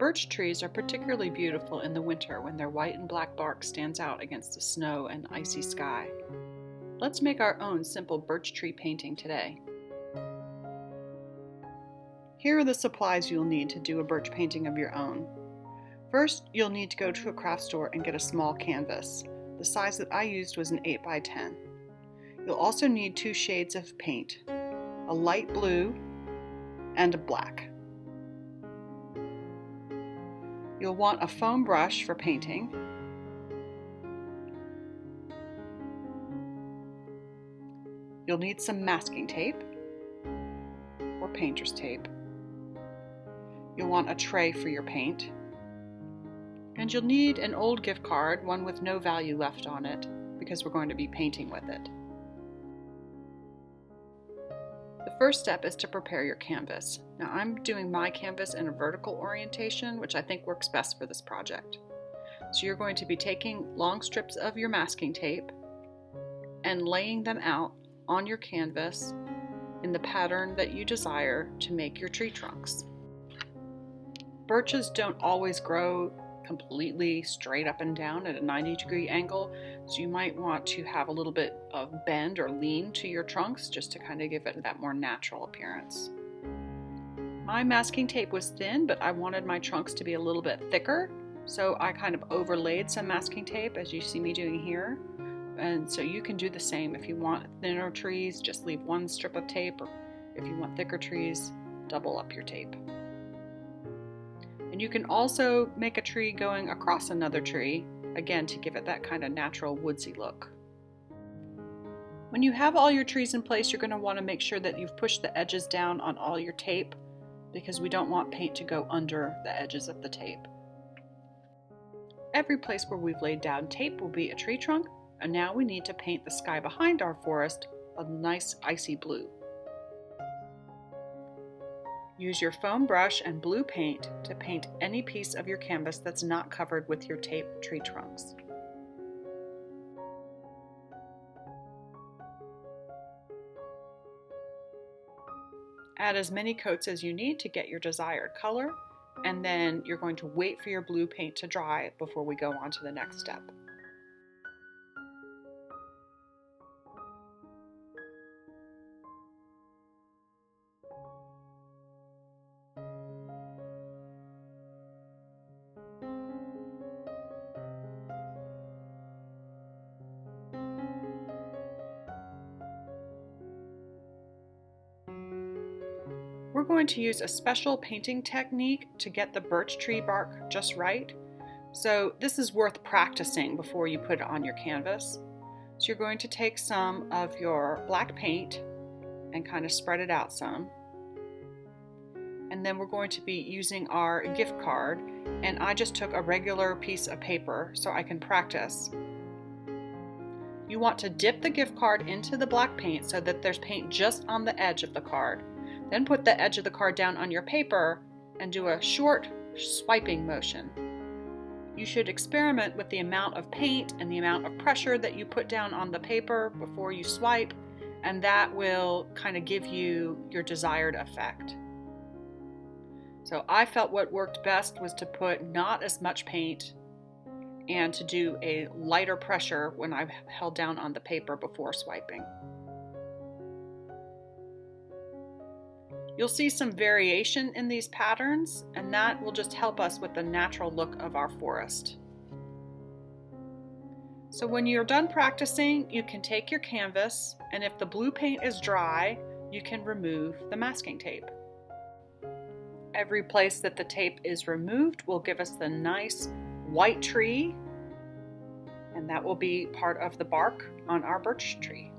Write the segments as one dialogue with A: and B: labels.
A: Birch trees are particularly beautiful in the winter when their white and black bark stands out against the snow and icy sky. Let's make our own simple birch tree painting today. Here are the supplies you'll need to do a birch painting of your own. First, you'll need to go to a craft store and get a small canvas. The size that I used was an 8x10. You'll also need 2 shades of paint, a light blue and a black. You'll want a foam brush for painting, you'll need some masking tape or painter's tape. You'll want a tray for your paint, and you'll need an old gift card, one with no value left on it, because we're going to be painting with it. The first step is to prepare your canvas. Now I'm doing my canvas in a vertical orientation, which I think works best for this project. So you're going to be taking long strips of your masking tape and laying them out on your canvas in the pattern that you desire to make your tree trunks. Birches don't always grow completely straight up and down at a 90-degree angle, so you might want to have a little bit of bend or lean to your trunks just to kind of give it that more natural appearance. My masking tape was thin, but I wanted my trunks to be a little bit thicker, so I kind of overlaid some masking tape as you see me doing here. And so you can do the same. If you want thinner trees, just leave 1 strip of tape, or if you want thicker trees, double up your tape. And you can also make a tree going across another tree, again to give it that kind of natural woodsy look. When you have all your trees in place, you're going to want to make sure that you've pushed the edges down on all your tape, because we don't want paint to go under the edges of the tape. Every place where we've laid down tape will be a tree trunk, and now we need to paint the sky behind our forest a nice icy blue. Use your foam brush and blue paint to paint any piece of your canvas that's not covered with your tape tree trunks. Add as many coats as you need to get your desired color, and then you're going to wait for your blue paint to dry before we go on to the next step. We're going to use a special painting technique to get the birch tree bark just right. So this is worth practicing before you put it on your canvas. So you're going to take some of your black paint and kind of spread it out some. And then we're going to be using our gift card, and I just took a regular piece of paper so I can practice. You want to dip the gift card into the black paint so that there's paint just on the edge of the card. Then put the edge of the card down on your paper and do a short swiping motion. You should experiment with the amount of paint and the amount of pressure that you put down on the paper before you swipe, and that will kind of give you your desired effect. So I felt what worked best was to put not as much paint and to do a lighter pressure when I held down on the paper before swiping. You'll see some variation in these patterns, and that will just help us with the natural look of our forest. So when you're done practicing, you can take your canvas, and if the blue paint is dry, you can remove the masking tape. Every place that the tape is removed will give us the nice white tree, and that will be part of the bark on our birch tree.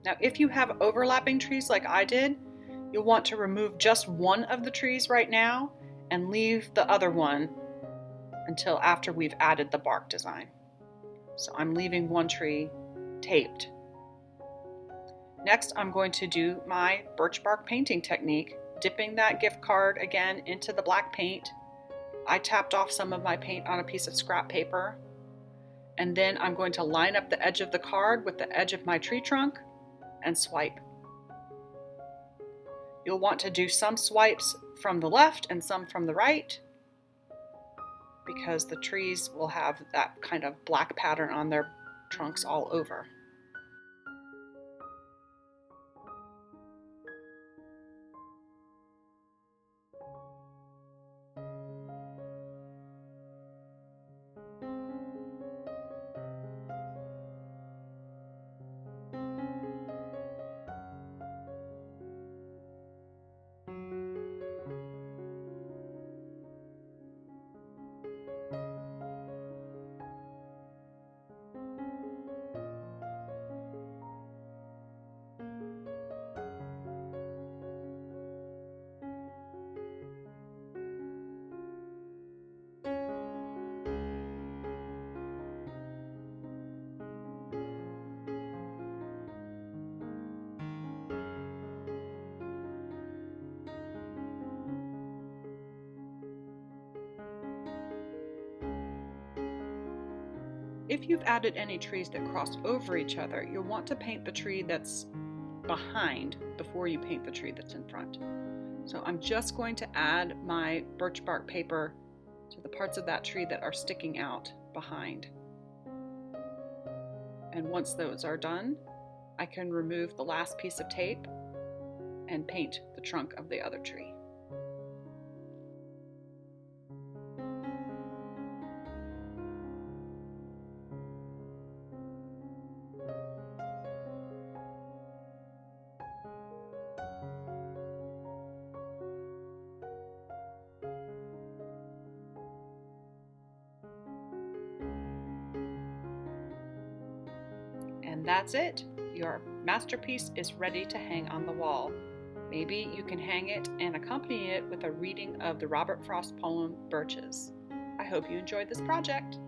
A: Now, if you have overlapping trees like I did, you'll want to remove just one of the trees right now and leave the other one until after we've added the bark design. So I'm leaving one tree taped. Next, I'm going to do my birch bark painting technique dipping that gift card again into the black paint. I tapped off some of my paint on a piece of scrap paper, and then I'm going to line up the edge of the card with the edge of my tree trunk and swipe. You'll want to do some swipes from the left and some from the right, because the trees will have that kind of black pattern on their trunks all over. If you've added any trees that cross over each other, you'll want to paint the tree that's behind before you paint the tree that's in front. So I'm just going to add my birch bark paper to the parts of that tree that are sticking out behind. And once those are done, I can remove the last piece of tape and paint the trunk of the other tree. And that's it. Your masterpiece is ready to hang on the wall. Maybe you can hang it and accompany it with a reading of the Robert Frost poem, Birches. I hope you enjoyed this project.